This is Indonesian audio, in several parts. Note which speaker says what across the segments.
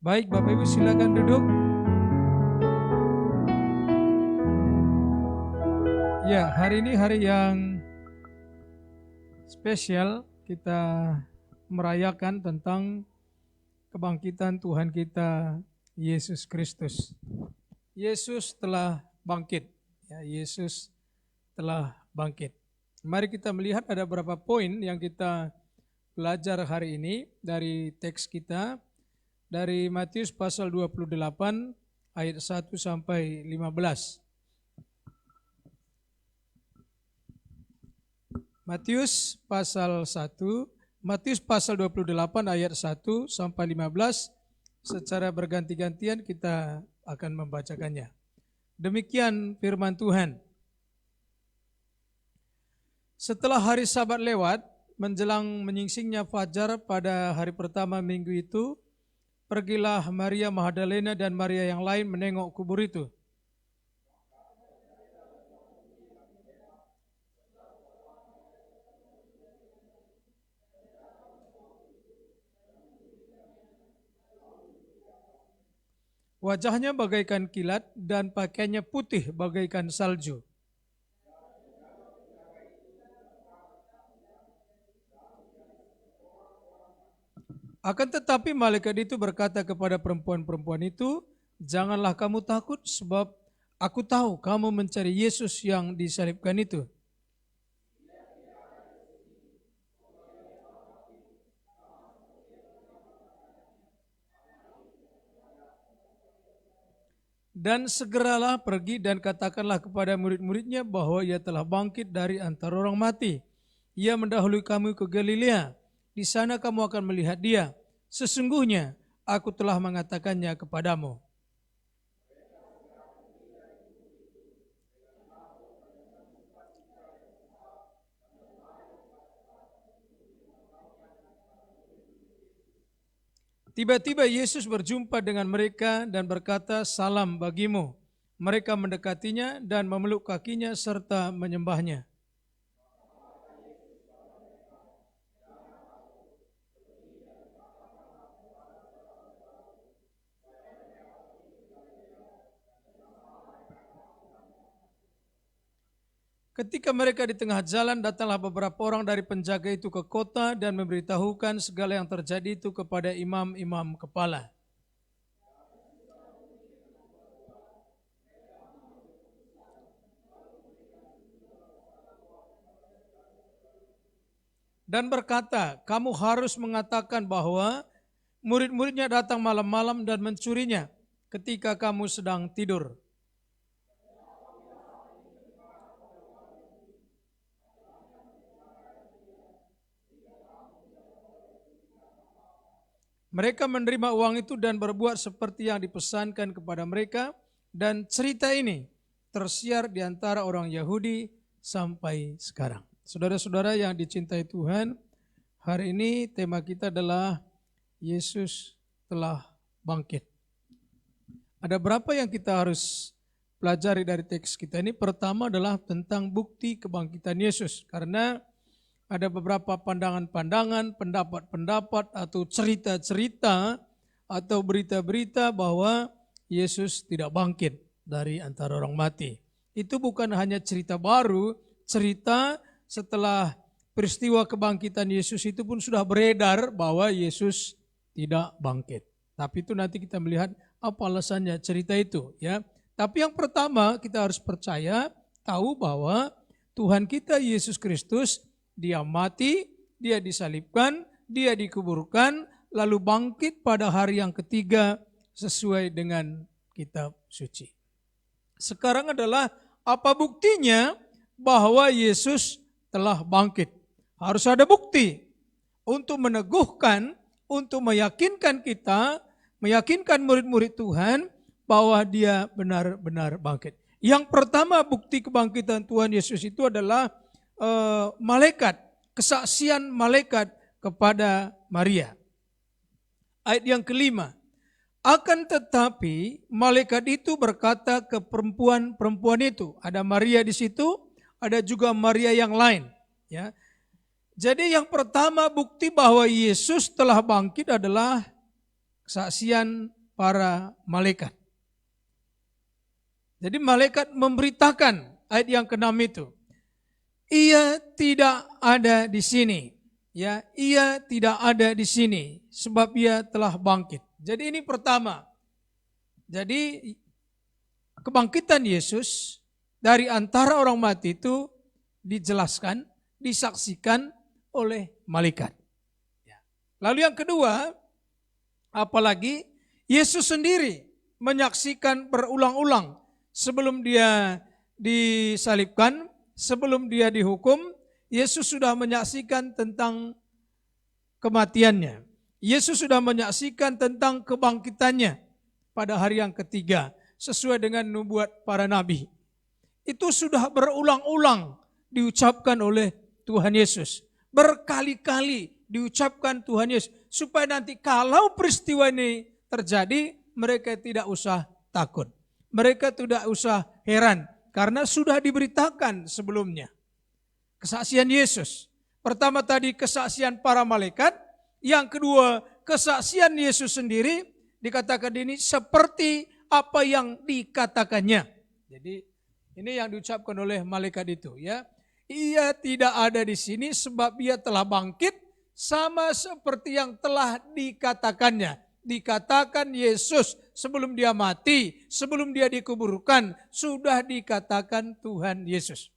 Speaker 1: Baik, Bapak Ibu silakan duduk. Ya, hari ini hari yang spesial, kita merayakan tentang kebangkitan Tuhan kita Yesus Kristus. Yesus telah bangkit. Ya, Yesus telah bangkit. Mari kita melihat ada beberapa poin yang kita belajar hari ini dari teks kita dari Matius pasal 28 ayat 1 sampai 15. Matius pasal 28 ayat 1 sampai 15, secara berganti-gantian kita akan membacakannya. Demikian firman Tuhan. Setelah hari Sabat lewat, menjelang menyingsingnya fajar pada hari pertama minggu itu, pergilah Maria Magdalena dan Maria yang lain menengok kubur itu. Wajahnya bagaikan kilat dan pakaiannya putih bagaikan salju. Akan tetapi malaikat itu berkata kepada perempuan-perempuan itu, "Janganlah kamu takut, sebab aku tahu kamu mencari Yesus yang disalibkan itu. Dan segeralah pergi dan katakanlah kepada murid-muridnya bahwa ia telah bangkit dari antara orang mati. Ia mendahului kamu ke Galilea. Di sana kamu akan melihat dia. Sesungguhnya aku telah mengatakannya kepadamu." Tiba-tiba Yesus berjumpa dengan mereka dan berkata, "Salam bagimu." Mereka mendekatinya dan memeluk kakinya serta menyembahnya. Ketika mereka di tengah jalan, datanglah beberapa orang dari penjaga itu ke kota dan memberitahukan segala yang terjadi itu kepada imam-imam kepala. Dan berkata, "Kamu harus mengatakan bahwa murid-muridnya datang malam-malam dan mencurinya ketika kamu sedang tidur." Mereka menerima uang itu dan berbuat seperti yang dipesankan kepada mereka, dan cerita ini tersiar di antara orang Yahudi sampai sekarang. Saudara-saudara yang dicintai Tuhan, hari ini tema kita adalah Yesus telah bangkit. Ada berapa yang kita harus pelajari dari teks kita ini? Pertama adalah tentang bukti kebangkitan Yesus, karena ada beberapa pandangan-pandangan, pendapat-pendapat atau cerita-cerita atau berita-berita bahwa Yesus tidak bangkit dari antara orang mati. Itu bukan hanya cerita baru, cerita setelah peristiwa kebangkitan Yesus itu pun sudah beredar bahwa Yesus tidak bangkit. Tapi itu nanti kita melihat apa alasannya cerita itu, ya. Tapi yang pertama kita harus percaya, tahu bahwa Tuhan kita Yesus Kristus, dia mati, dia disalibkan, dia dikuburkan, lalu bangkit pada hari yang ketiga sesuai dengan kitab suci. Sekarang adalah apa buktinya bahwa Yesus telah bangkit? Harus ada bukti untuk meneguhkan, untuk meyakinkan kita, meyakinkan murid-murid Tuhan bahwa dia benar-benar bangkit. Yang pertama bukti kebangkitan Tuhan Yesus itu adalah malaikat, kesaksian malaikat kepada Maria. Ayat yang kelima, akan tetapi malaikat itu berkata ke perempuan-perempuan itu, ada Maria di situ, ada juga Maria yang lain, ya. Jadi yang pertama bukti bahwa Yesus telah bangkit adalah kesaksian para malaikat. Jadi malaikat memberitakan ayat yang ke-6 itu. Ia tidak ada di sini. Ya, ia tidak ada di sini sebab ia telah bangkit. Jadi ini pertama. Jadi kebangkitan Yesus dari antara orang mati itu dijelaskan, disaksikan oleh malaikat. Lalu yang kedua, apalagi Yesus sendiri menyaksikan berulang-ulang sebelum dia disalibkan, sebelum dia dihukum, Yesus sudah menyaksikan tentang kematiannya. Yesus sudah menyaksikan tentang kebangkitannya pada hari yang ketiga, sesuai dengan nubuat para nabi. Itu sudah berulang-ulang diucapkan oleh Tuhan Yesus. Berkali-kali diucapkan Tuhan Yesus. Supaya nanti kalau peristiwa ini terjadi, mereka tidak usah takut. Mereka tidak usah heran. Karena sudah diberitakan sebelumnya. Kesaksian Yesus. Pertama tadi kesaksian para malaikat. Yang kedua kesaksian Yesus sendiri. Dikatakan ini seperti apa yang dikatakannya. Jadi ini yang diucapkan oleh malaikat itu, ya. Ia tidak ada di sini sebab ia telah bangkit sama seperti yang telah dikatakannya. Dikatakan Yesus sebelum dia mati, sebelum dia dikuburkan, sudah dikatakan Tuhan Yesus.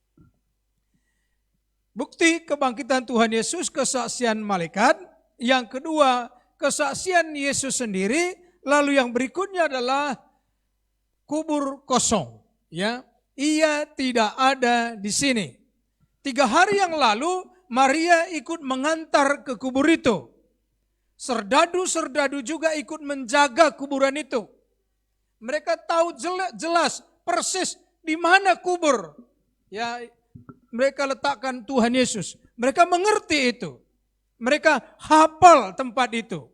Speaker 1: Bukti kebangkitan Tuhan Yesus, kesaksian malaikat. Yang kedua, kesaksian Yesus sendiri. Lalu yang berikutnya adalah kubur kosong. Ya, ia tidak ada di sini. 3 hari yang lalu Maria ikut mengantar ke kubur itu. Serdadu-serdadu juga ikut menjaga kuburan itu. Mereka tahu jelas persis di mana kubur. Ya, mereka letakkan Tuhan Yesus. Mereka mengerti itu. Mereka hafal tempat itu.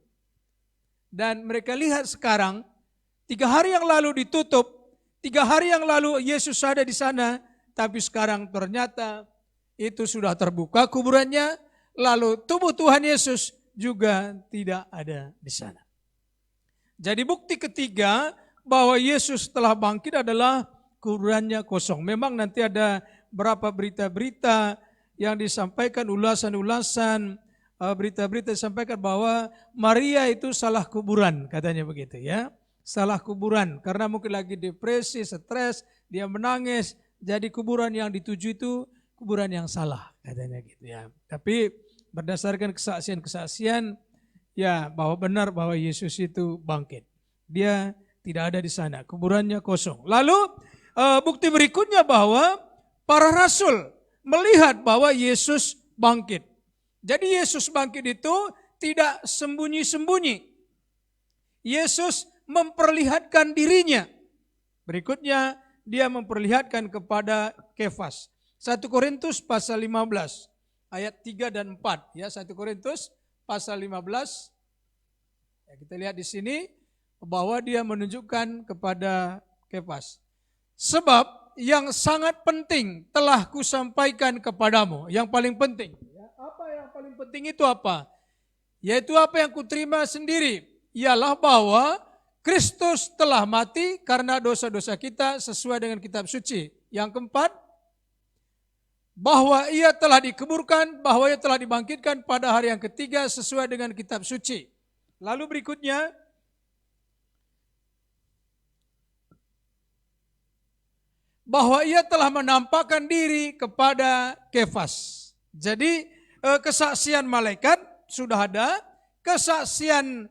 Speaker 1: Dan mereka lihat sekarang 3 hari yang lalu ditutup, 3 hari yang lalu Yesus ada di sana, tapi sekarang ternyata itu sudah terbuka kuburannya, lalu tubuh Tuhan Yesus juga tidak ada di sana. Jadi bukti ketiga bahwa Yesus telah bangkit adalah kuburannya kosong. Memang nanti ada berapa berita-berita yang disampaikan, ulasan-ulasan, berita-berita disampaikan bahwa Maria itu salah kuburan, katanya begitu ya. Salah kuburan karena mungkin lagi depresi, stres, dia menangis, jadi kuburan yang dituju itu kuburan yang salah, katanya gitu ya. Tapi berdasarkan kesaksian-kesaksian ya bahwa benar bahwa Yesus itu bangkit. Dia tidak ada di sana, kuburannya kosong. Lalu bukti berikutnya bahwa para rasul melihat bahwa Yesus bangkit. Jadi Yesus bangkit itu tidak sembunyi-sembunyi. Yesus memperlihatkan dirinya. Berikutnya dia memperlihatkan kepada Kefas. 1 Korintus pasal 15 ayat 3 dan 4 ya, 1 Korintus pasal 15. Ya, kita lihat di sini bahwa dia menunjukkan kepada Kefas. Sebab yang sangat penting telah kusampaikan kepadamu, yang paling penting. Ya, apa yang paling penting itu apa? Yaitu apa yang kuterima sendiri, ialah bahwa Kristus telah mati karena dosa-dosa kita sesuai dengan kitab suci. Yang keempat, bahwa ia telah dikuburkan, bahwa ia telah dibangkitkan pada hari yang ketiga sesuai dengan kitab suci. Lalu berikutnya, bahwa ia telah menampakkan diri kepada Kefas. Jadi kesaksian malaikat sudah ada, kesaksian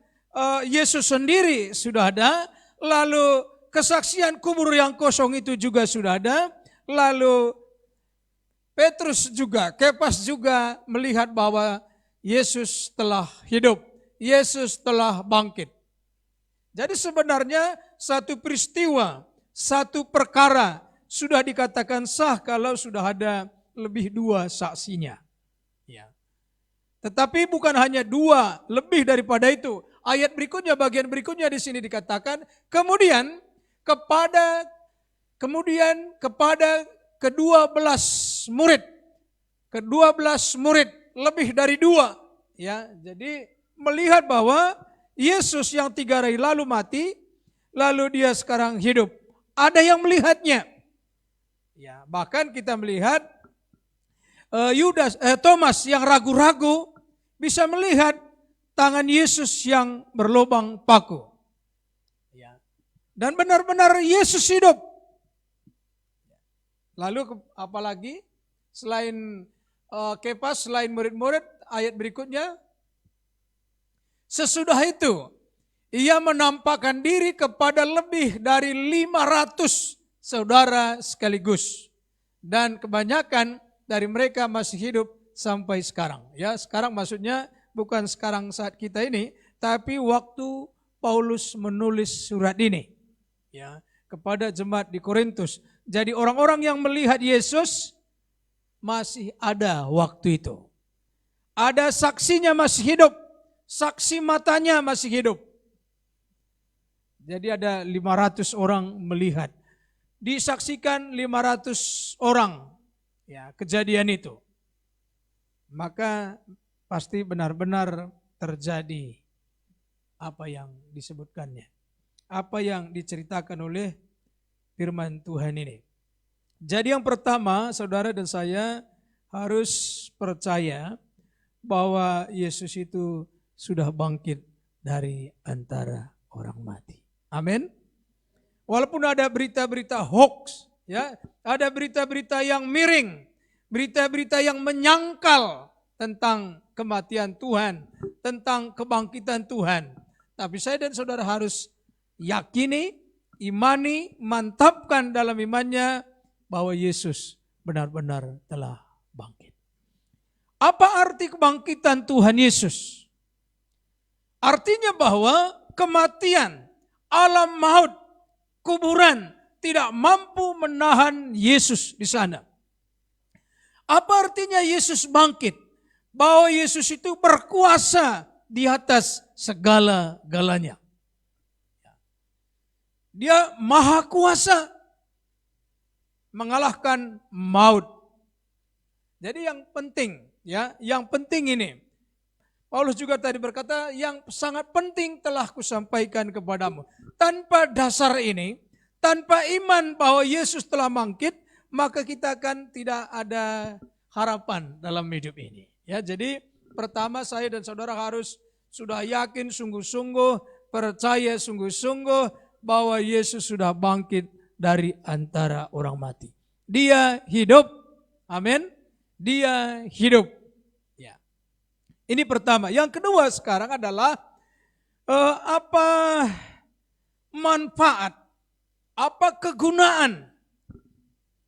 Speaker 1: Yesus sendiri sudah ada, lalu kesaksian kubur yang kosong itu juga sudah ada, lalu Petrus juga, Kefas juga melihat bahwa Yesus telah hidup, Yesus telah bangkit. Jadi sebenarnya satu peristiwa, satu perkara sudah dikatakan sah kalau sudah ada lebih 2 saksinya. Ya. Tetapi bukan hanya 2, lebih daripada itu. Ayat berikutnya, bagian berikutnya di sini dikatakan, kemudian kepada ke-12 murid. Ke-12 murid, lebih dari 2. Ya, jadi melihat bahwa Yesus yang 3 hari lalu mati, lalu dia sekarang hidup. Ada yang melihatnya. Ya, bahkan kita melihat Thomas yang ragu-ragu bisa melihat tangan Yesus yang berlubang paku. Ya. Dan benar-benar Yesus hidup. Lalu apalagi selain Kefas, selain murid-murid, ayat berikutnya, sesudah itu ia menampakkan diri kepada lebih dari 500 saudara sekaligus. Dan kebanyakan dari mereka masih hidup sampai sekarang. Ya, sekarang maksudnya bukan sekarang saat kita ini, tapi waktu Paulus menulis surat ini, ya, kepada jemaat di Korintus. Jadi orang-orang yang melihat Yesus masih ada waktu itu. Ada saksinya masih hidup, saksi matanya masih hidup. Jadi ada 500 orang melihat. Disaksikan 500 orang, ya, kejadian itu. Maka pasti benar-benar terjadi apa yang disebutkannya. Apa yang diceritakan oleh firman Tuhan ini. Jadi yang pertama, saudara dan saya harus percaya bahwa Yesus itu sudah bangkit dari antara orang mati. Amin. Walaupun ada berita-berita hoax, ya, ada berita-berita yang miring, berita-berita yang menyangkal tentang kematian Tuhan, tentang kebangkitan Tuhan. Tapi saya dan saudara harus yakini, imani, mantapkan dalam imannya bahwa Yesus benar-benar telah bangkit. Apa arti kebangkitan Tuhan Yesus? Artinya bahwa kematian, alam maut, kuburan tidak mampu menahan Yesus di sana. Apa artinya Yesus bangkit? Bahwa Yesus itu berkuasa di atas segala-galanya. Dia maha kuasa mengalahkan maut. Jadi yang penting, ya, yang penting ini. Paulus juga tadi berkata, yang sangat penting telah kusampaikan kepadamu. Tanpa dasar ini, tanpa iman bahwa Yesus telah bangkit, maka kita akan tidak ada harapan dalam hidup ini. Ya, jadi pertama saya dan saudara harus sudah yakin sungguh-sungguh, percaya sungguh-sungguh bahwa Yesus sudah bangkit dari antara orang mati. Dia hidup, amin. Dia hidup. Ini pertama. Yang kedua sekarang adalah apa manfaat, apa kegunaan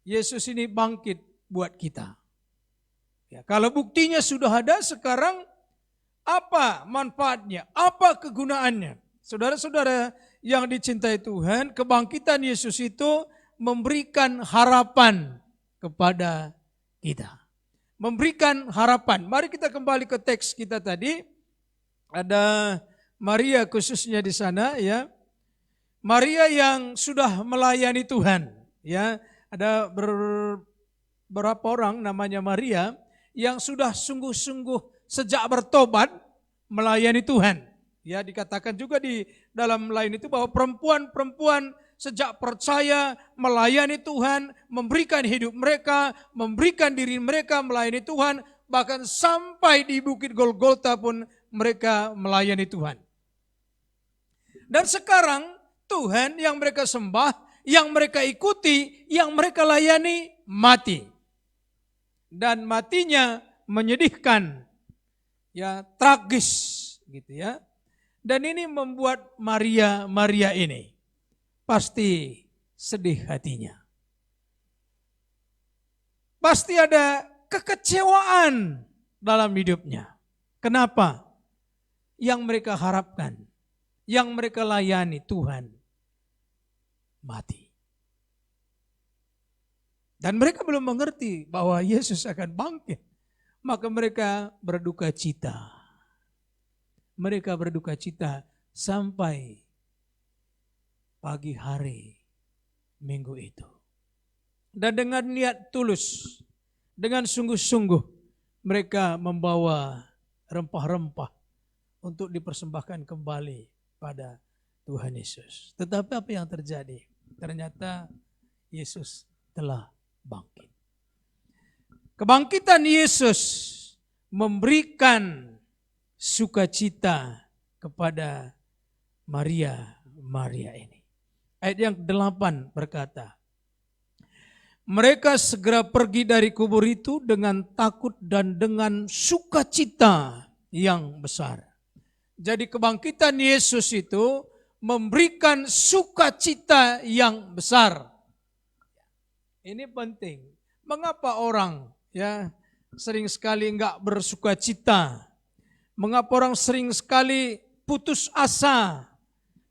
Speaker 1: Yesus ini bangkit buat kita. Ya, kalau buktinya sudah ada, sekarang apa manfaatnya, apa kegunaannya? Saudara-saudara yang dicintai Tuhan, kebangkitan Yesus itu memberikan harapan kepada kita. Memberikan harapan. Mari kita kembali ke teks kita tadi. Ada Maria khususnya di sana, ya. Maria yang sudah melayani Tuhan, ya. Ada beberapa orang namanya Maria yang sudah sungguh-sungguh sejak bertobat melayani Tuhan. Ya, dikatakan juga di dalam lain itu bahwa perempuan-perempuan sejak percaya melayani Tuhan, memberikan hidup mereka, memberikan diri mereka melayani Tuhan, bahkan sampai di Bukit Golgota pun mereka melayani Tuhan. Dan sekarang Tuhan yang mereka sembah, yang mereka ikuti, yang mereka layani mati. Dan matinya menyedihkan, ya, tragis gitu ya. Dan ini membuat Maria ini pasti sedih hatinya. Pasti ada kekecewaan dalam hidupnya. Kenapa? Yang mereka harapkan, yang mereka layani Tuhan mati. Dan mereka belum mengerti bahwa Yesus akan bangkit. Maka mereka berduka cita. Mereka berduka cita sampai pagi hari minggu itu. Dan dengan niat tulus, dengan sungguh-sungguh mereka membawa rempah-rempah untuk dipersembahkan kembali pada Tuhan Yesus. Tetapi apa yang terjadi? Ternyata Yesus telah bangkit. Kebangkitan Yesus memberikan sukacita kepada Maria ini. Ayat yang 8 berkata, mereka segera pergi dari kubur itu dengan takut dan dengan sukacita yang besar. Jadi kebangkitan Yesus itu memberikan sukacita yang besar. Ini penting. Mengapa orang sering sekali enggak bersukacita? Mengapa orang sering sekali putus asa,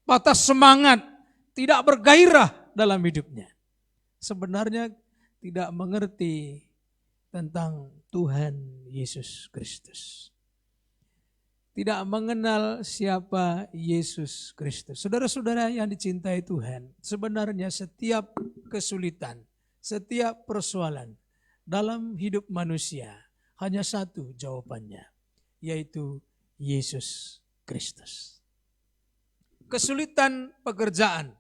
Speaker 1: patah semangat, tidak bergairah dalam hidupnya? Sebenarnya tidak mengerti tentang Tuhan Yesus Kristus. Tidak mengenal siapa Yesus Kristus. Saudara-saudara yang dicintai Tuhan, sebenarnya setiap kesulitan, setiap persoalan dalam hidup manusia hanya satu jawabannya, yaitu Yesus Kristus. Kesulitan pekerjaan,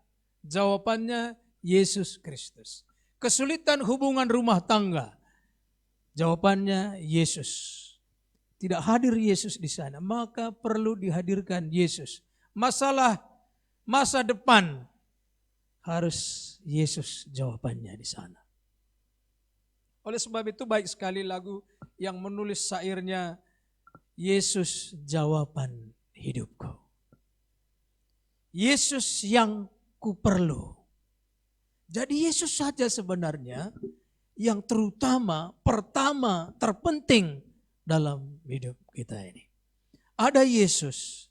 Speaker 1: jawabannya Yesus Kristus. Kesulitan hubungan rumah tangga, jawabannya Yesus. Tidak hadir Yesus di sana, maka perlu dihadirkan Yesus. Masalah masa depan harus Yesus jawabannya di sana. Oleh sebab itu baik sekali lagu yang menulis syairnya, Yesus jawaban hidupku. Yesus yang kuperlu. Jadi Yesus saja sebenarnya yang terutama, pertama, terpenting dalam hidup kita ini. Ada Yesus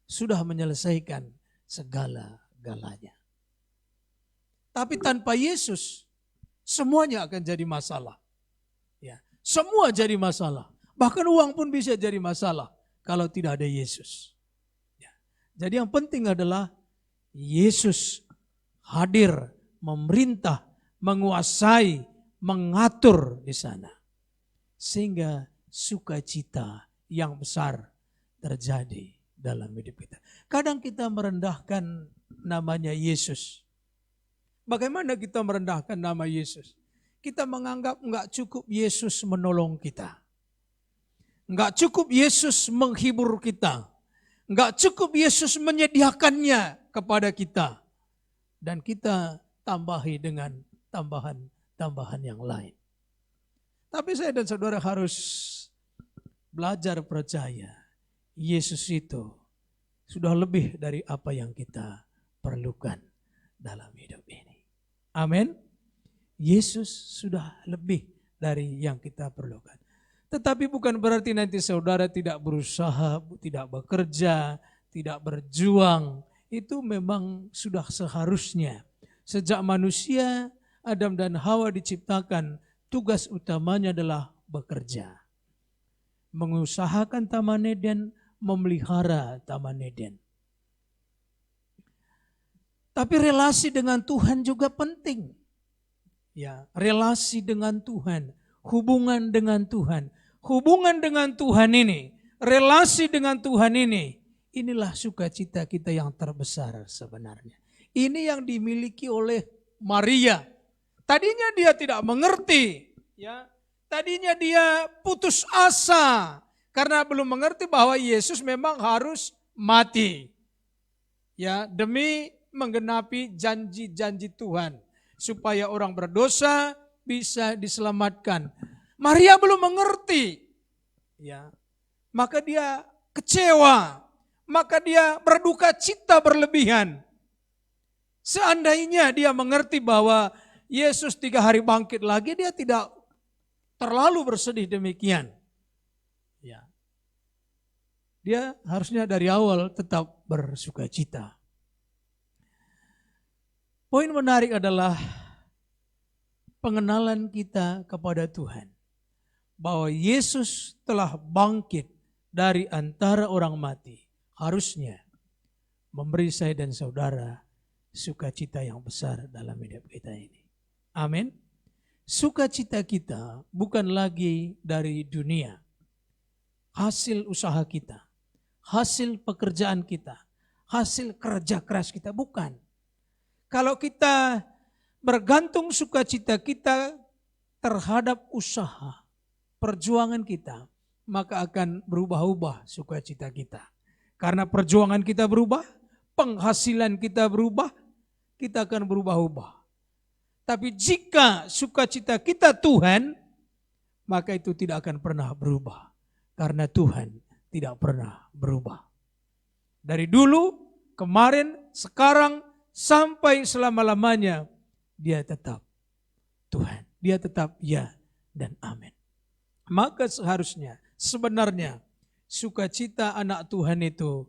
Speaker 1: sudah menyelesaikan segala-galanya. Tapi tanpa Yesus semuanya akan jadi masalah. Ya, semua jadi masalah. Bahkan uang pun bisa jadi masalah kalau tidak ada Yesus. Ya, jadi yang penting adalah Yesus hadir, memerintah, menguasai, mengatur di sana. Sehingga sukacita yang besar terjadi dalam hidup kita. Kadang kita merendahkan namanya Yesus. Bagaimana kita merendahkan nama Yesus? Kita menganggap enggak cukup Yesus menolong kita. Enggak cukup Yesus menghibur kita. Enggak cukup Yesus menyediakannya kepada kita. Dan kita tambahi dengan tambahan yang lain. Tapi saya dan saudara harus belajar percaya. Yesus itu sudah lebih dari apa yang kita perlukan dalam hidup ini. Amin. Yesus sudah lebih dari yang kita perlukan. Tetapi bukan berarti nanti saudara tidak berusaha, tidak bekerja, tidak berjuang. Itu memang sudah seharusnya. Sejak manusia, Adam dan Hawa diciptakan, tugas utamanya adalah bekerja. Mengusahakan Taman Eden, memelihara Taman Eden. Tapi relasi dengan Tuhan juga penting. Ya, relasi dengan Tuhan, hubungan dengan Tuhan. Hubungan dengan Tuhan ini, relasi dengan Tuhan ini, inilah sukacita kita yang terbesar sebenarnya. Ini yang dimiliki oleh Maria. Tadinya dia tidak mengerti, ya. Tadinya dia putus asa karena belum mengerti bahwa Yesus memang harus mati. Ya, demi menggenapi janji-janji Tuhan supaya orang berdosa bisa diselamatkan. Maria belum mengerti. Ya. Maka dia kecewa, maka dia berduka cita berlebihan. Seandainya dia mengerti bahwa Yesus 3 hari bangkit lagi, dia tidak terlalu bersedih demikian. Ya. Dia harusnya dari awal tetap bersuka cita. Poin menarik adalah pengenalan kita kepada Tuhan. Bahwa Yesus telah bangkit dari antara orang mati. Harusnya memberi saya dan saudara sukacita yang besar dalam hidup kita ini. Amin. Sukacita kita bukan lagi dari dunia, hasil usaha kita, hasil pekerjaan kita, hasil kerja keras kita, bukan. Kalau kita bergantung sukacita kita terhadap usaha, perjuangan kita, maka akan berubah-ubah sukacita kita. Karena perjuangan kita berubah, penghasilan kita berubah, kita akan berubah-ubah. Tapi jika sukacita kita Tuhan, maka itu tidak akan pernah berubah. Karena Tuhan tidak pernah berubah. Dari dulu, kemarin, sekarang, sampai selama-lamanya, Dia tetap Tuhan. Dia tetap ya dan amin. Maka seharusnya, sebenarnya, sukacita anak Tuhan itu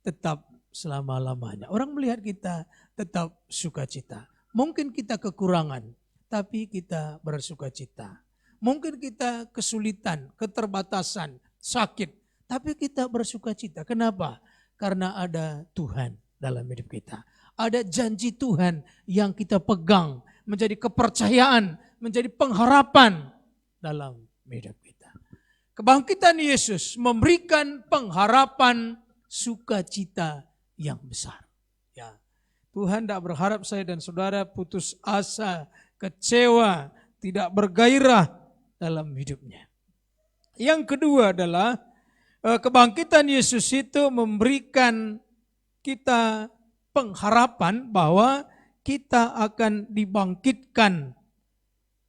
Speaker 1: tetap selama-lamanya. Orang melihat kita tetap sukacita. Mungkin kita kekurangan, tapi kita bersukacita. Mungkin kita kesulitan, keterbatasan, sakit, tapi kita bersukacita. Kenapa? Karena ada Tuhan dalam hidup kita. Ada janji Tuhan yang kita pegang, menjadi kepercayaan, menjadi pengharapan dalam hidup kita. Kebangkitan Yesus memberikan pengharapan sukacita yang besar. Ya, Tuhan tidak berharap saya dan saudara putus asa, kecewa, tidak bergairah dalam hidupnya. Yang kedua adalah kebangkitan Yesus itu memberikan kita pengharapan bahwa kita akan dibangkitkan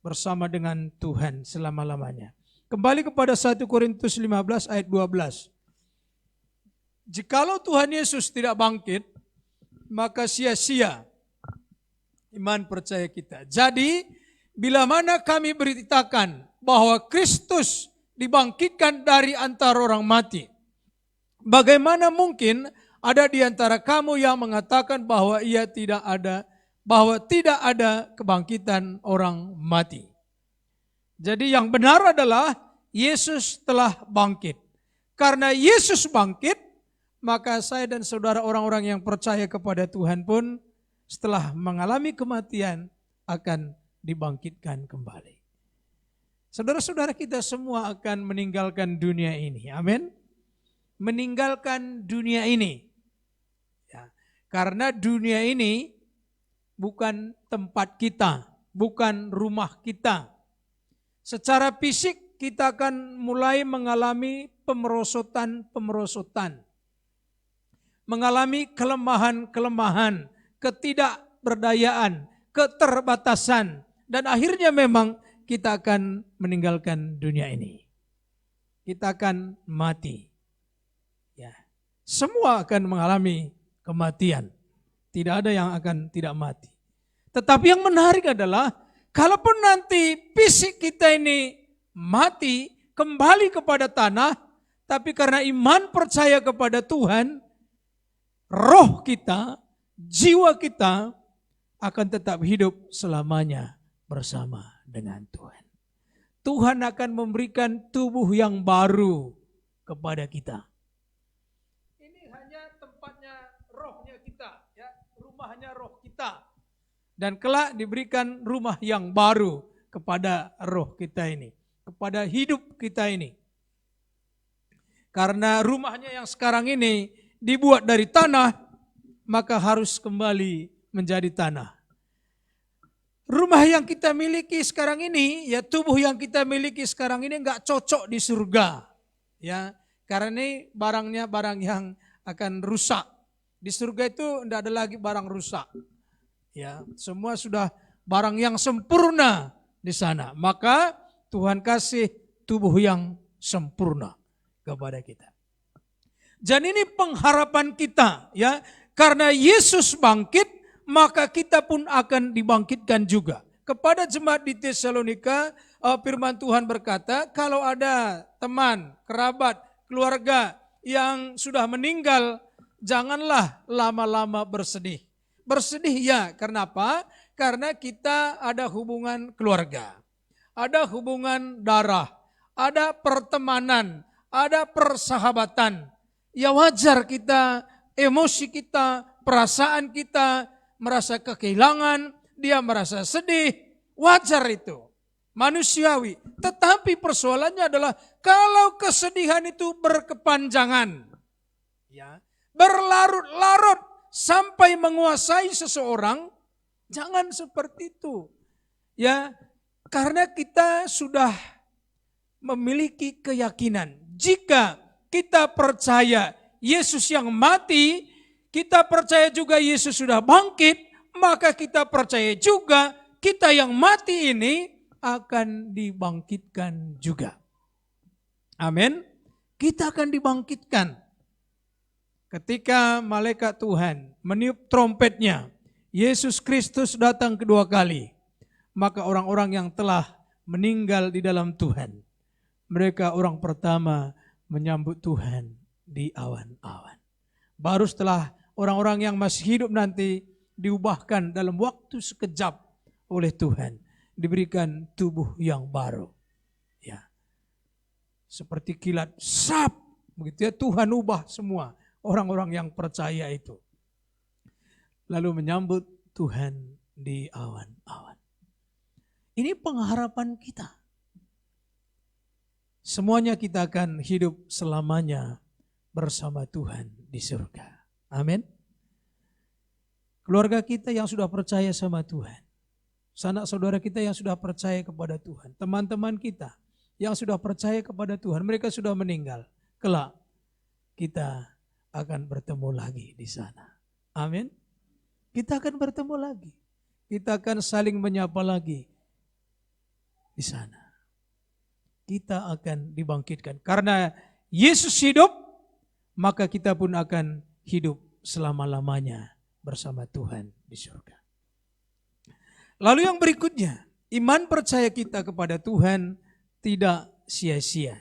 Speaker 1: bersama dengan Tuhan selama-lamanya. Kembali kepada 1 Korintus 15 ayat 12. Jikalau Tuhan Yesus tidak bangkit, maka sia-sia iman percaya kita. Jadi, bila mana kami beritakan bahwa Kristus dibangkitkan dari antara orang mati, bagaimana mungkin ada di antara kamu yang mengatakan bahwa tidak ada kebangkitan orang mati. Jadi yang benar adalah Yesus telah bangkit. Karena Yesus bangkit, maka saya dan saudara orang-orang yang percaya kepada Tuhan pun setelah mengalami kematian akan dibangkitkan kembali. Saudara-saudara kita semua akan meninggalkan dunia ini. Amin. Meninggalkan dunia ini. Ya, karena dunia ini bukan tempat kita, bukan rumah kita. Secara fisik kita akan mulai mengalami pemerosotan. Mengalami kelemahan-kelemahan, ketidakberdayaan, keterbatasan. Dan akhirnya memang kita akan meninggalkan dunia ini. Kita akan mati. Ya, semua akan mengalami kematian. Tidak ada yang akan tidak mati. Tetapi yang menarik adalah kalaupun nanti fisik kita ini mati, kembali kepada tanah, tapi karena iman percaya kepada Tuhan, roh kita, jiwa kita akan tetap hidup selamanya bersama dengan Tuhan. Tuhan akan memberikan tubuh yang baru kepada kita. Ini hanya tempatnya rohnya kita, ya, rumahnya roh kita. Dan kelak diberikan rumah yang baru kepada roh kita ini, kepada hidup kita ini. Karena rumahnya yang sekarang ini dibuat dari tanah, maka harus kembali menjadi tanah. Rumah yang kita miliki sekarang ini, ya tubuh yang kita miliki sekarang ini enggak cocok di surga. Ya, karena ini barangnya barang yang akan rusak. Di surga itu enggak ada lagi barang rusak. Ya, semua sudah barang yang sempurna di sana. Maka Tuhan kasih tubuh yang sempurna kepada kita. Dan ini pengharapan kita, ya. Karena Yesus bangkit, maka kita pun akan dibangkitkan juga. Kepada jemaat di Tesalonika, firman Tuhan berkata, kalau ada teman, kerabat, keluarga yang sudah meninggal, janganlah lama-lama bersedih. Bersedih ya, karena apa? Karena kita ada hubungan keluarga, ada hubungan darah, ada pertemanan, ada persahabatan. Ya wajar kita, emosi kita, perasaan kita merasa kehilangan, dia merasa sedih, wajar itu, manusiawi. Tetapi persoalannya adalah kalau kesedihan itu berkepanjangan, ya, berlarut-larut sampai menguasai seseorang, jangan seperti itu. Ya, karena kita sudah memiliki keyakinan. Jika kita percaya Yesus yang mati, kita percaya juga Yesus sudah bangkit, maka kita percaya juga kita yang mati ini akan dibangkitkan juga. Amin. Kita akan dibangkitkan. Ketika malaikat Tuhan meniup trompetnya, Yesus Kristus datang kedua kali, maka orang-orang yang telah meninggal di dalam Tuhan, mereka orang pertama menyambut Tuhan di awan-awan. Baru setelah orang-orang yang masih hidup nanti diubahkan dalam waktu sekejap oleh Tuhan, diberikan tubuh yang baru. Ya. Seperti kilat sap, begitu ya, Tuhan ubah semua orang-orang yang percaya itu. Lalu menyambut Tuhan di awan-awan. Ini pengharapan kita. Semuanya kita akan hidup selamanya bersama Tuhan di surga. Amin. Keluarga kita yang sudah percaya sama Tuhan, sanak saudara kita yang sudah percaya kepada Tuhan, teman-teman kita yang sudah percaya kepada Tuhan, mereka sudah meninggal. Kelak kita akan bertemu lagi di sana. Amin. Kita akan bertemu lagi. Kita akan saling menyapa lagi di sana. Kita akan dibangkitkan. Karena Yesus hidup, maka kita pun akan hidup selama-lamanya bersama Tuhan di surga. Lalu yang berikutnya, iman percaya kita kepada Tuhan tidak sia-sia.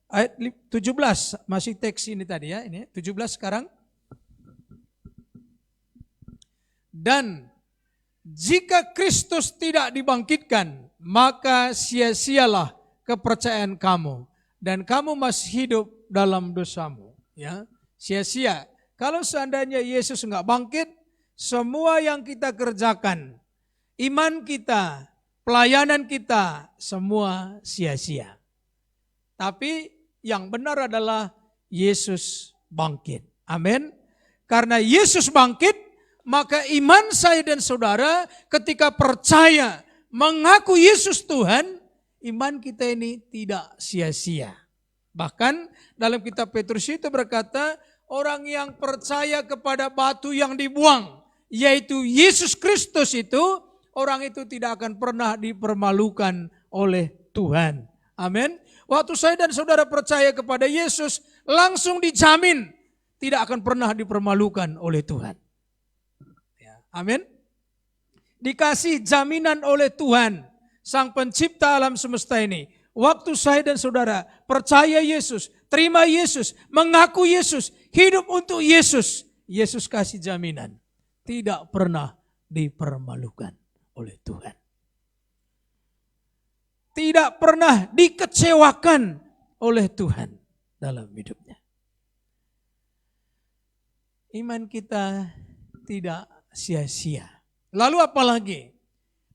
Speaker 1: Ayat 17, masih teks ini tadi ya, ini 17 sekarang. Dan jika Kristus tidak dibangkitkan, maka sia-sialah kepercayaan kamu dan kamu masih hidup dalam dosamu. Ya, sia-sia. Kalau seandainya Yesus enggak bangkit, semua yang kita kerjakan, iman kita, pelayanan kita, semua sia-sia. Tapi yang benar adalah Yesus bangkit. Amin. Karena Yesus bangkit, maka iman saya dan saudara ketika percaya, mengaku Yesus Tuhan, iman kita ini tidak sia-sia. Bahkan dalam kitab Petrus itu berkata, orang yang percaya kepada batu yang dibuang, yaitu Yesus Kristus itu, orang itu tidak akan pernah dipermalukan oleh Tuhan. Amin. Waktu saya dan saudara percaya kepada Yesus, langsung dijamin tidak akan pernah dipermalukan oleh Tuhan. Ya, amin. Dikasih jaminan oleh Tuhan, Sang Pencipta alam semesta ini. Waktu saya dan saudara percaya Yesus, terima Yesus, mengaku Yesus, hidup untuk Yesus, Yesus kasih jaminan tidak pernah dipermalukan oleh Tuhan. Tidak pernah dikecewakan oleh Tuhan dalam hidupnya. Iman kita tidak sia-sia. Lalu apa lagi?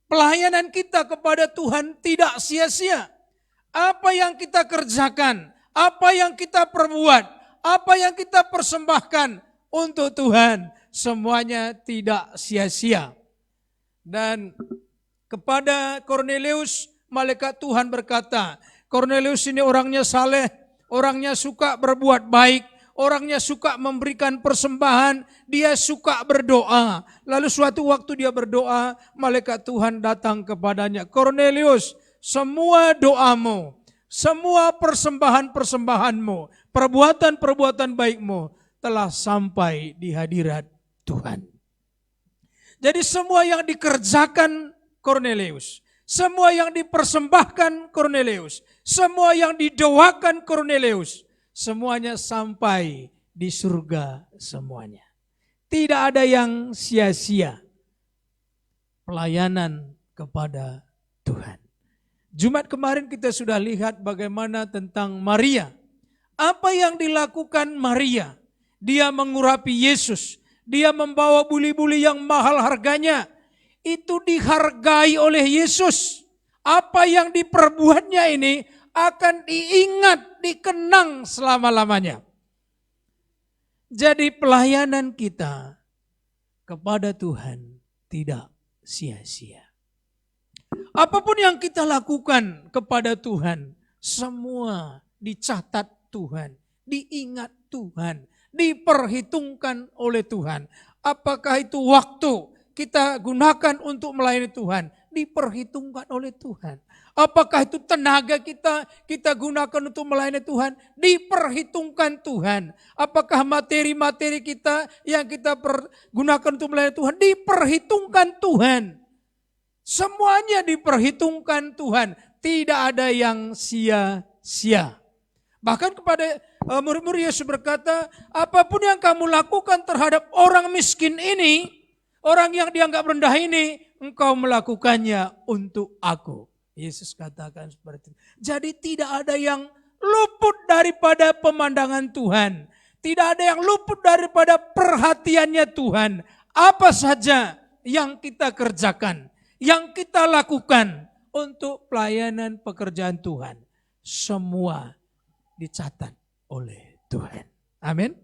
Speaker 1: Pelayanan kita kepada Tuhan tidak sia-sia. Apa yang kita kerjakan, apa yang kita perbuat, apa yang kita persembahkan untuk Tuhan, semuanya tidak sia-sia. Dan kepada Kornelius, malaikat Tuhan berkata, Kornelius ini orangnya saleh, orangnya suka berbuat baik, orangnya suka memberikan persembahan, dia suka berdoa. Lalu suatu waktu dia berdoa, malaikat Tuhan datang kepadanya. Kornelius, semua doamu, semua persembahan-persembahanmu, perbuatan-perbuatan baikmu telah sampai di hadirat Tuhan. Jadi semua yang dikerjakan Kornelius, semua yang dipersembahkan Kornelius, semua yang didoakan Kornelius, semuanya sampai di surga semuanya. Tidak ada yang sia-sia pelayanan kepada Tuhan. Jumat kemarin kita sudah lihat bagaimana tentang Maria. Apa yang dilakukan Maria? Dia mengurapi Yesus. Dia membawa buli-buli yang mahal harganya. Itu dihargai oleh Yesus. Apa yang diperbuatnya ini akan diingat, dikenang selama-lamanya. Jadi pelayanan kita kepada Tuhan tidak sia-sia. Apapun yang kita lakukan kepada Tuhan, semua dicatat Tuhan, diingat Tuhan, diperhitungkan oleh Tuhan. Apakah itu waktu kita gunakan untuk melayani Tuhan, diperhitungkan oleh Tuhan. Apakah itu tenaga kita gunakan untuk melayani Tuhan, diperhitungkan Tuhan. Apakah materi-materi kita yang kita gunakan untuk melayani Tuhan, diperhitungkan Tuhan. Semuanya diperhitungkan Tuhan, tidak ada yang sia-sia. Bahkan kepada murid-murid Yesus berkata, apapun yang kamu lakukan terhadap orang miskin ini, orang yang dianggap rendah ini, engkau melakukannya untuk aku. Yesus katakan seperti itu. Jadi tidak ada yang luput daripada pemandangan Tuhan. Tidak ada yang luput daripada perhatiannya Tuhan. Apa saja yang kita kerjakan, yang kita lakukan untuk pelayanan pekerjaan Tuhan, semua dicatat oleh Tuhan. Amin.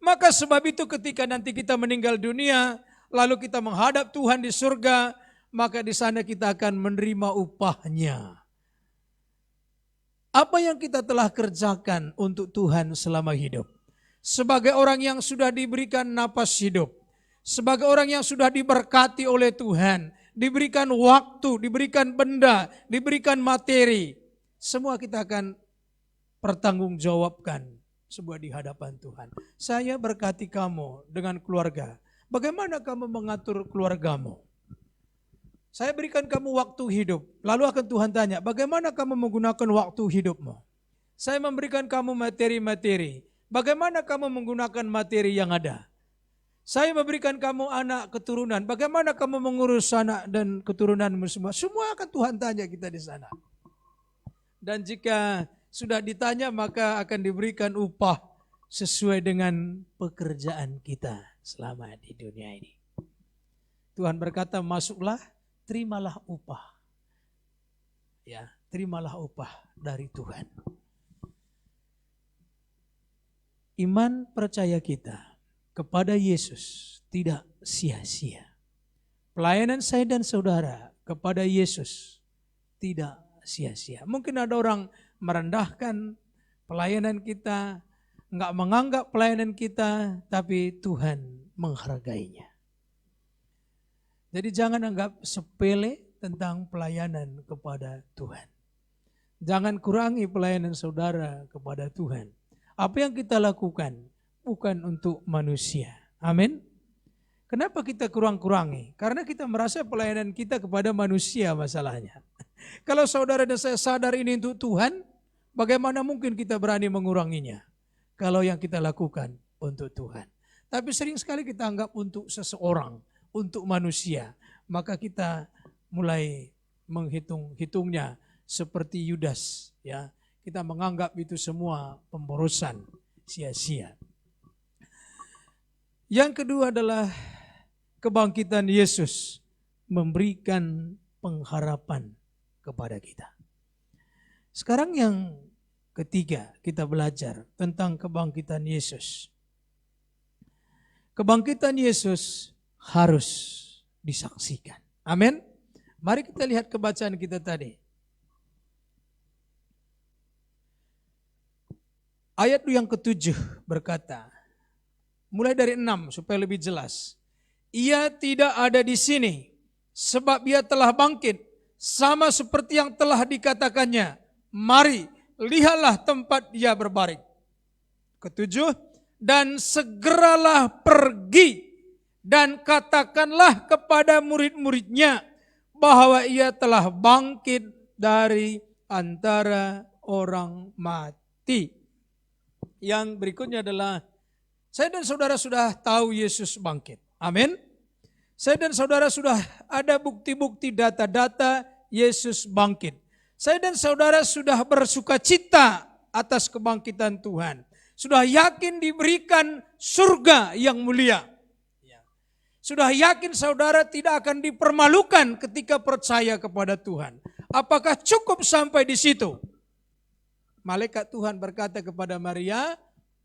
Speaker 1: Maka sebab itu ketika nanti kita meninggal dunia, lalu kita menghadap Tuhan di surga, maka di sana kita akan menerima upahnya. Apa yang kita telah kerjakan untuk Tuhan selama hidup. Sebagai orang yang sudah diberikan napas hidup. Sebagai orang yang sudah diberkati oleh Tuhan. Diberikan waktu, diberikan benda, diberikan materi. Semua kita akan pertanggungjawabkan sebuah di hadapan Tuhan. Saya berkati kamu dengan keluarga. Bagaimana kamu mengatur keluargamu? Saya berikan kamu waktu hidup. Lalu akan Tuhan tanya, bagaimana kamu menggunakan waktu hidupmu? Saya memberikan kamu materi-materi. Bagaimana kamu menggunakan materi yang ada? Saya memberikan kamu anak keturunan. Bagaimana kamu mengurus anak dan keturunanmu semua? Semua akan Tuhan tanya kita di sana. Dan jika sudah ditanya maka akan diberikan upah sesuai dengan pekerjaan kita selama di dunia ini. Tuhan berkata, masuklah, terimalah upah. Ya, terimalah upah dari Tuhan. Iman percaya kita kepada Yesus tidak sia-sia. Pelayanan saya dan saudara kepada Yesus tidak sia-sia. Mungkin ada orang merendahkan pelayanan kita, enggak menganggap pelayanan kita, tapi Tuhan menghargainya. Jadi jangan anggap sepele tentang pelayanan kepada Tuhan. Jangan kurangi pelayanan saudara kepada Tuhan. Apa yang kita lakukan bukan untuk manusia. Amin. Kenapa kita kurang-kurangi? Karena kita merasa pelayanan kita kepada manusia masalahnya. Kalau saudara dan saya sadar ini untuk Tuhan, bagaimana mungkin kita berani menguranginya? Kalau yang kita lakukan untuk Tuhan. Tapi sering sekali kita anggap untuk seseorang, untuk manusia. Maka kita mulai menghitung-hitungnya seperti Yudas. Ya, kita menganggap itu semua pemborosan, sia-sia. Yang kedua adalah kebangkitan Yesus memberikan pengharapan kepada kita. Sekarang yang ketiga kita belajar tentang kebangkitan Yesus. Kebangkitan Yesus harus disaksikan. Amin. Mari kita lihat kebacaan kita tadi. Ayat yang ke-7 berkata, mulai dari 6 supaya lebih jelas. Ia tidak ada di sini sebab ia telah bangkit sama seperti yang telah dikatakannya. Mari lihatlah tempat dia berbaring. Ke-7, dan segeralah pergi dan katakanlah kepada murid-muridnya bahwa ia telah bangkit dari antara orang mati. Yang berikutnya adalah saya dan saudara sudah tahu Yesus bangkit. Amin. Saya dan saudara sudah ada bukti-bukti data-data Yesus bangkit. Saya dan saudara sudah bersuka cita atas kebangkitan Tuhan. Sudah yakin diberikan surga yang mulia. Sudah yakin saudara tidak akan dipermalukan ketika percaya kepada Tuhan. Apakah cukup sampai di situ? Malaikat Tuhan berkata kepada Maria,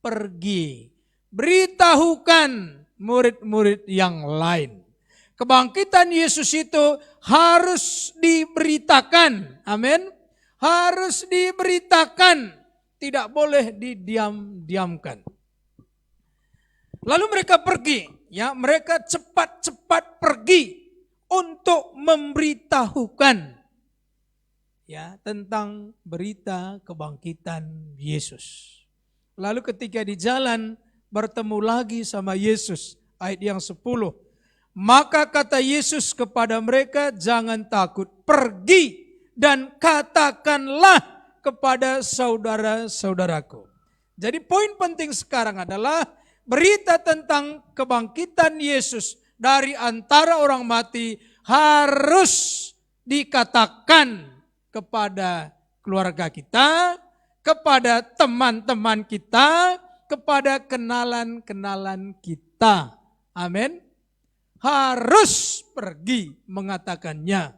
Speaker 1: pergi. beritahukan murid-murid yang lain. Kebangkitan Yesus itu harus diberitakan. Amin. Harus diberitakan. Tidak boleh didiam-diamkan. Lalu mereka pergi. Ya, mereka cepat-cepat pergi untuk memberitahukan ya tentang berita kebangkitan Yesus. Lalu ketika di jalan bertemu lagi sama Yesus, ayat yang 10. Maka kata Yesus kepada mereka, jangan takut, pergi dan katakanlah kepada saudara-saudaraku. Jadi poin penting sekarang adalah berita tentang kebangkitan Yesus dari antara orang mati harus dikatakan kepada keluarga kita, kepada teman-teman kita, kepada kenalan-kenalan kita. Amin. Harus pergi mengatakannya.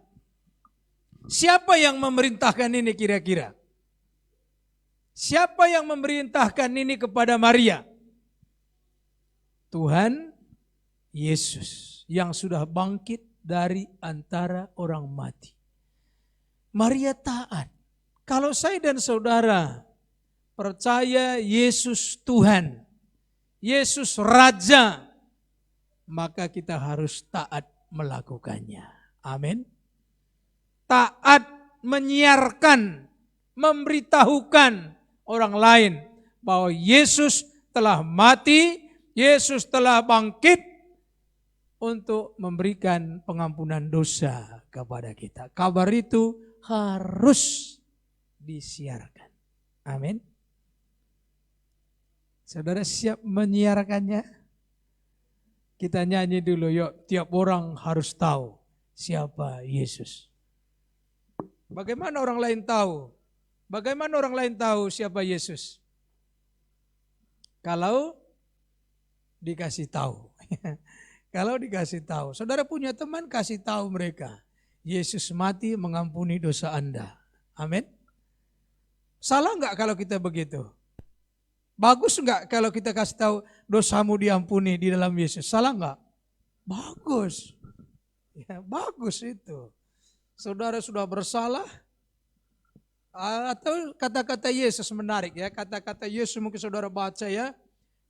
Speaker 1: Siapa yang memerintahkan ini kira-kira? Siapa yang memerintahkan ini kepada Maria? Tuhan Yesus yang sudah bangkit dari antara orang mati. Maria taat. Kalau saya dan saudara percaya Yesus Tuhan, Yesus Raja, maka kita harus taat melakukannya. Amin. Taat menyiarkan, memberitahukan orang lain bahwa Yesus telah mati, Yesus telah bangkit untuk memberikan pengampunan dosa kepada kita. Kabar itu harus disiarkan. Amin. Saudara siap menyiarkannya? Kita nyanyi dulu yuk, tiap orang harus tahu siapa Yesus. Bagaimana orang lain tahu? Bagaimana orang lain tahu siapa Yesus? Kalau dikasih tahu. Kalau dikasih tahu. Saudara punya teman, kasih tahu mereka. Yesus mati mengampuni dosa Anda. Amin. Salah enggak kalau kita begitu? Bagus enggak kalau kita kasih tahu dosamu diampuni di dalam Yesus? Salah enggak? Bagus. Ya, bagus itu. Saudara sudah bersalah, atau kata-kata Yesus menarik ya. Kata-kata Yesus mungkin saudara baca ya.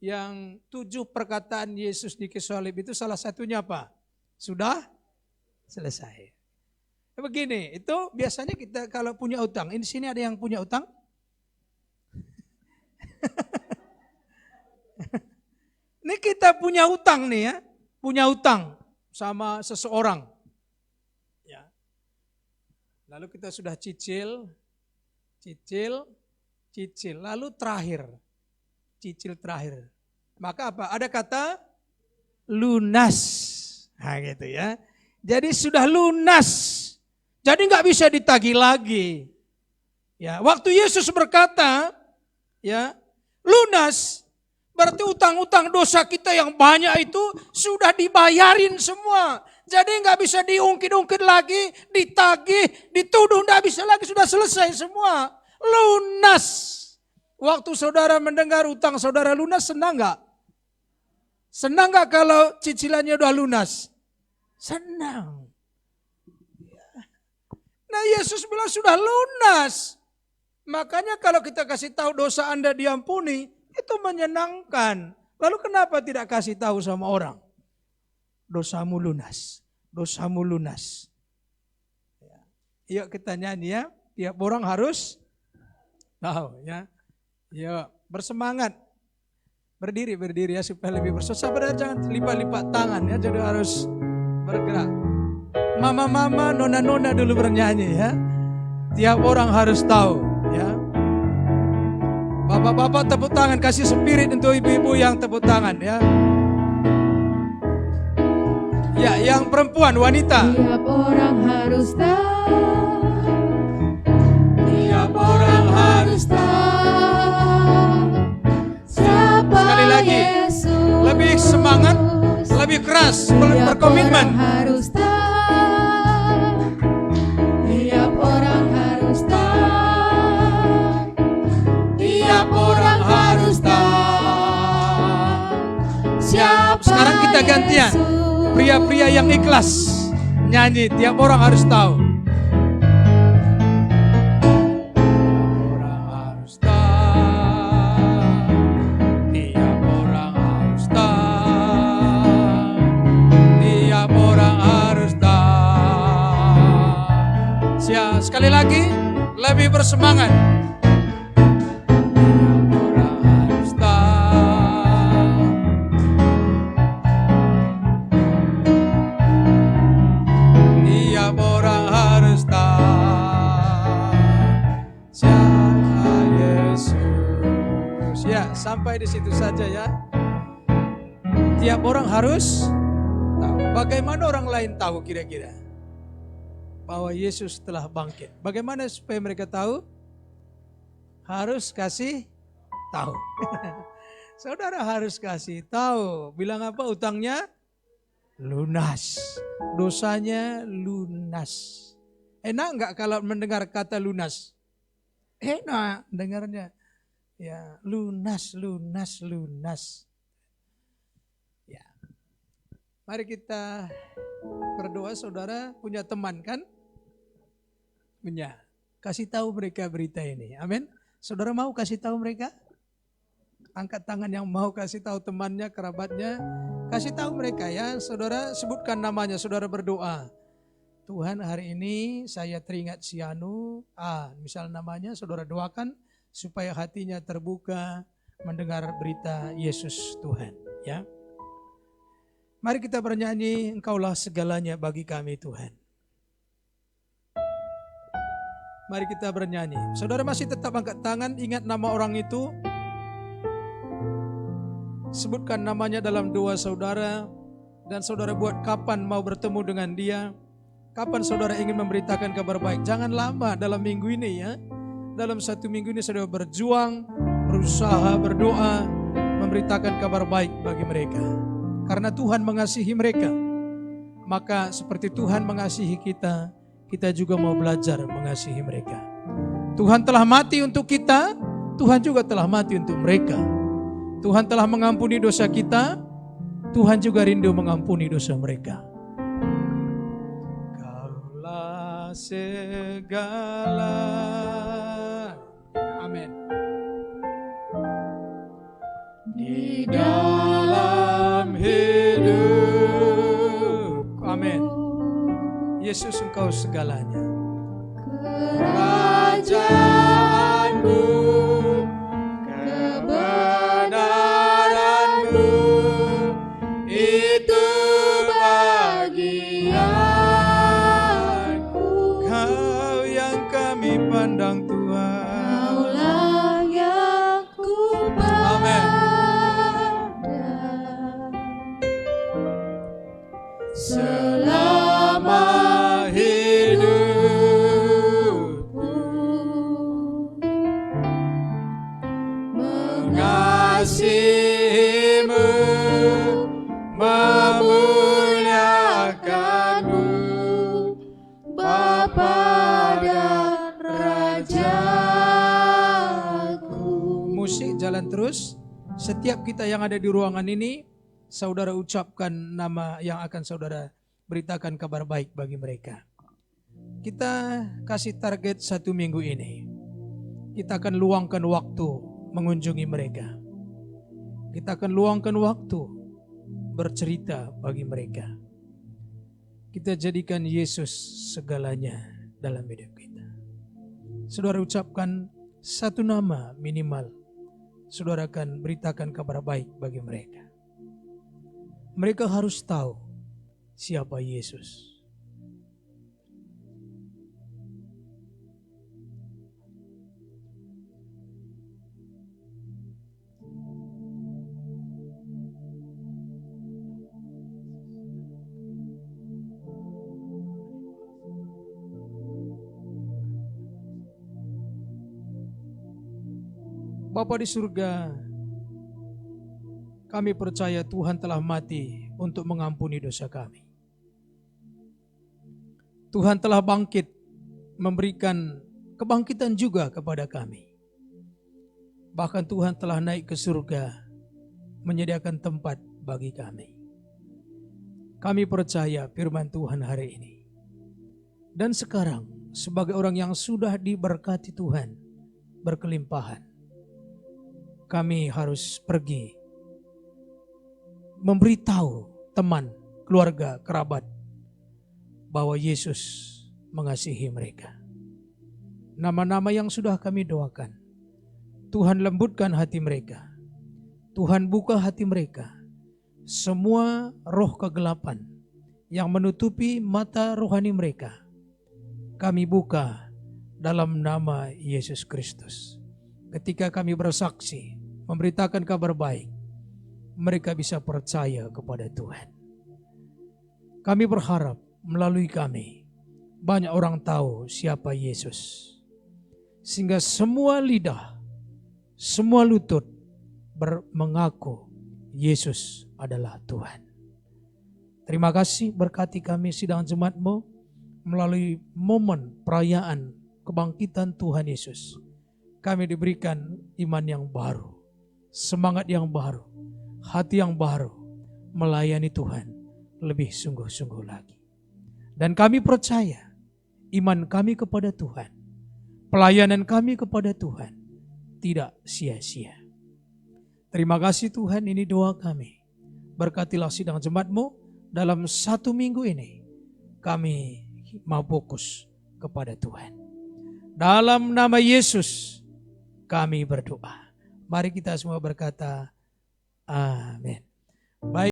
Speaker 1: Yang 7 perkataan Yesus di kayu salib itu salah satunya apa? Sudah selesai. Begini, itu biasanya kita kalau punya utang. Ini sini ada yang punya utang? Ini kita punya utang nih ya, punya utang sama seseorang. Ya. Lalu kita sudah cicil, lalu terakhir, cicil terakhir. Maka apa? Ada kata lunas, nah gitu ya. Jadi sudah lunas, jadi nggak bisa ditagih lagi. Ya, waktu Yesus berkata, ya lunas. Berarti utang-utang dosa kita yang banyak itu sudah dibayarin semua. Jadi nggak bisa diungkit-ungkit lagi, ditagih, dituduh, nggak bisa lagi, sudah selesai semua. Lunas. Waktu saudara mendengar utang saudara lunas, senang nggak? Senang nggak kalau cicilannya udah lunas? Senang. Nah Yesus bilang sudah lunas. Makanya kalau kita kasih tahu dosa Anda diampuni, itu menyenangkan. Lalu kenapa tidak kasih tahu sama orang? Dosamu lunas, dosamu lunas. Yuk kita nyanyi ya, tiap orang harus tahu ya. Yuk bersemangat, berdiri ya supaya lebih bersabar. Jangan lipat-lipat tangan ya, jadi harus bergerak. Mama-mama, nona-nona dulu bernyanyi ya. Tiap orang harus tahu ya. Bapak-bapak tepuk tangan, kasih spirit untuk ibu-ibu yang tepuk tangan ya. Ya, yang perempuan, wanita.
Speaker 2: Tiap orang harus tahu.
Speaker 1: Tiap orang harus
Speaker 2: tahu. Siapa
Speaker 1: Sekali lagi,
Speaker 2: Yesus.
Speaker 1: lebih semangat, lebih keras,
Speaker 2: Tiap
Speaker 1: berkomitmen.
Speaker 2: orang harus tahu. Tiap orang harus tahu. Tiap orang harus tahu.
Speaker 1: gantian. Pria-pria yang ikhlas nyanyi, tiap orang harus tahu. Orang harus tahu, tiap orang harus tahu, tiap orang harus tahu. Sekali lagi, lebih bersemangat. Sampai di situ saja ya. Tiap orang harus tahu. Bagaimana orang lain tahu kira-kira bahwa Yesus telah bangkit? Bagaimana supaya mereka tahu? Harus kasih tahu. Saudara harus kasih tahu. Bilang apa? Utangnya lunas. Dosanya lunas. Enak enggak kalau mendengar kata lunas? Enak dengarnya. Ya, lunas. Ya. Mari kita berdoa. Saudara punya teman kan? Punya. Kasih tahu mereka berita ini. Amin. Saudara mau kasih tahu mereka? Angkat tangan yang mau kasih tahu temannya, kerabatnya. Kasih tahu mereka ya. Saudara sebutkan namanya, saudara berdoa. Tuhan, hari ini saya teringat si Anu. Misal namanya, saudara doakan supaya hatinya terbuka mendengar berita Yesus Tuhan, ya. Mari kita bernyanyi, Engkaulah segalanya bagi kami Tuhan. Mari kita bernyanyi. Saudara masih tetap angkat tangan, ingat nama orang itu. Sebutkan namanya dalam doa saudara, dan saudara buat kapan mau bertemu dengan dia. Kapan saudara ingin memberitakan kabar baik. Jangan lama dalam minggu ini ya. Dalam 1 minggu ini saudara berjuang, berusaha, berdoa, memberitakan kabar baik bagi mereka. Karena Tuhan mengasihi mereka. Maka seperti Tuhan mengasihi kita, kita juga mau belajar mengasihi mereka. Tuhan telah mati untuk kita, Tuhan juga telah mati untuk mereka. Tuhan telah mengampuni dosa kita, Tuhan juga rindu mengampuni dosa mereka. Kaulah segala. Amin. Di dalam hidup. Amin. Yesus Engkau segalanya. Kerajaanmu, kebenaranmu, itu bagianku. Kau yang kami pandang Tuhan.
Speaker 2: Kaulah yang ku pandang. Selama hidupku mengasihimu, memuliakanmu, Bapa dan Rajaku.
Speaker 1: Musik jalan terus. Setiap kita yang ada di ruangan ini, saudara ucapkan nama yang akan saudara beritakan kabar baik bagi mereka. Kita kasih target 1 minggu ini. Kita akan luangkan waktu mengunjungi mereka. Kita akan luangkan waktu bercerita bagi mereka. Kita jadikan Yesus segalanya dalam hidup kita. Saudara ucapkan 1 nama minimal. Saudara akan beritakan kabar baik bagi mereka. Mereka harus tahu siapa Yesus. Bapa di surga, kami percaya Tuhan telah mati untuk mengampuni dosa kami. Tuhan telah bangkit, memberikan kebangkitan juga kepada kami. Bahkan Tuhan telah naik ke surga, menyediakan tempat bagi kami. Kami percaya firman Tuhan hari ini. Dan sekarang sebagai orang yang sudah diberkati Tuhan berkelimpahan, kami harus pergi memberitahu teman, keluarga, kerabat bahwa Yesus mengasihi mereka. Nama-nama yang sudah kami doakan, Tuhan lembutkan hati mereka. Tuhan buka hati mereka. Semua roh kegelapan yang menutupi mata rohani mereka, kami buka dalam nama Yesus Kristus. Ketika kami bersaksi, memberitakan kabar baik, mereka bisa percaya kepada Tuhan. Kami berharap melalui kami, banyak orang tahu siapa Yesus. Sehingga semua lidah, semua lutut mengaku Yesus adalah Tuhan. Terima kasih, berkati kami sidang jemaat-Mu melalui momen perayaan kebangkitan Tuhan Yesus. Kami diberikan iman yang baru, semangat yang baru, hati yang baru, melayani Tuhan lebih sungguh-sungguh lagi. Dan kami percaya iman kami kepada Tuhan, pelayanan kami kepada Tuhan tidak sia-sia. Terima kasih Tuhan, ini doa kami. Berkatilah sidang jemaat-Mu dalam 1 minggu ini. Kami mau fokus kepada Tuhan. Dalam nama Yesus kami berdoa. Mari kita semua berkata amin. Baik.